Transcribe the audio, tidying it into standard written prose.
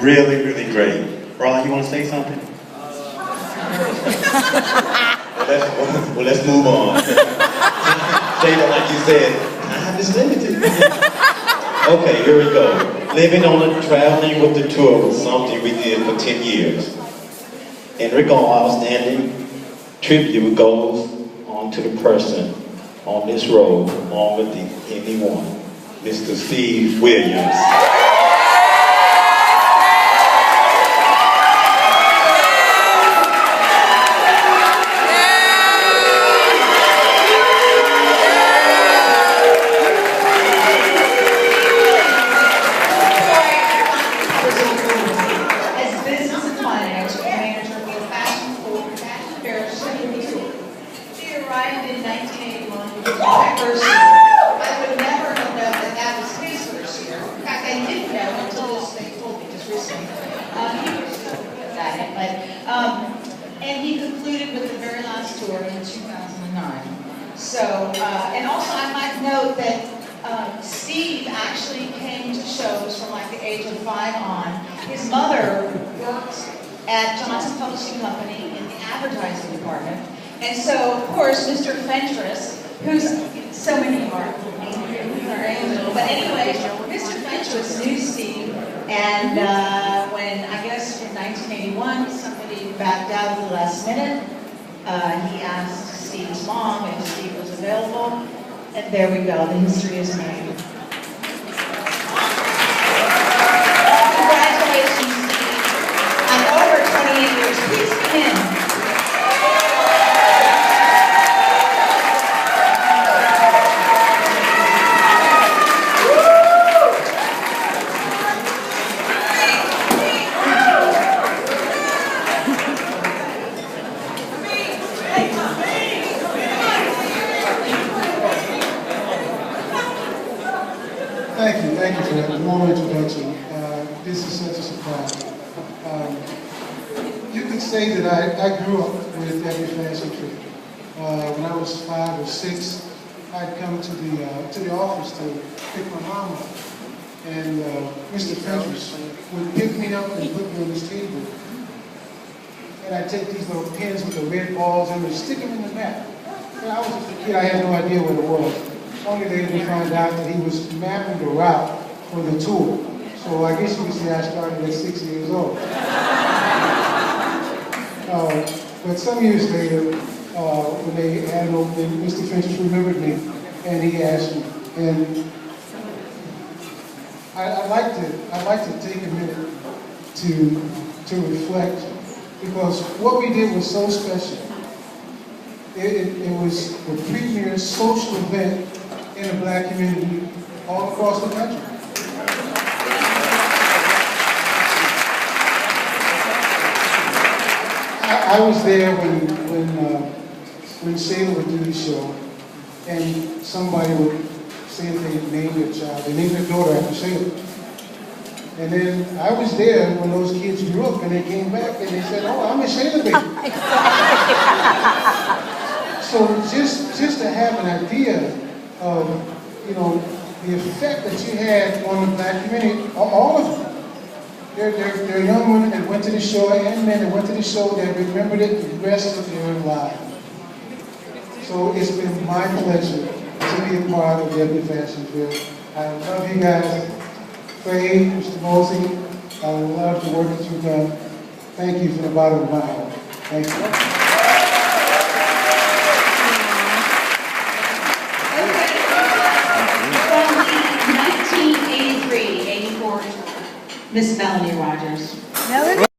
Really, really great. Ron, you want to say something? Let's move on. Say that like you said, time is limited. Okay, here we go. Living on a traveling with the tour was something we did for 10 years. In regard, outstanding tribute goes on to the person on this road longer than anyone, Mr. Steve Williams. Arrived in 1981, which was my first year. I would never have known that that was his first year. In fact, I didn't know until they told me just recently. He was so good at it, and he concluded with the very last tour in 2009. So, and also I might note that Steve actually came to shows from like the age of 5 on. His mother worked at Johnson Publishing Company in the advertising department. And so, of course, Mr. Fentress, who's so many are angels, but anyway, Mr. Fentress knew Steve, and when, I guess in 1981, somebody backed out at the last minute, he asked Steve's mom if Steve was available, and there we go, the history is made. Congratulations, Steve, on over 28 years. Please come in. Thank you for that warm introduction. This is such a surprise. You could say that I grew up with Ebony Fashion Trip. When I was 5 or 6, I'd come to the office to pick my mom up, and Mr. Fentress would pick me up and put me on his table. And I'd take these little pins with the red balls and stick them in the map. And I was just a kid, I had no idea what it was. Only later we found out that he was mapping the route for the tour. So I guess you could say I started at 6 years old. But some years later, when they had an opening, Mr. Fentress remembered me, and he asked me. And I'd like to take a minute to reflect, because what we did was so special. It was the premier social event in the black community all across the country. I was there when Shayla would do the show, and somebody would say if they named their child, they named their daughter after Shayla. And then I was there when those kids grew up and they came back and they said, "Oh, I'm a Shayla baby." So just to have an idea of, the effect that you had on the black community, all of them. There are young women that went to the show and men that went to the show that remembered it the rest of their lives. So it's been my pleasure to be a part of the Ebony Fashion Trip. I love you guys. Faye, Mr. Mosey, I love the work that you've done. Thank you from the bottom of my heart. Thank you. Miss Melanie Rogers.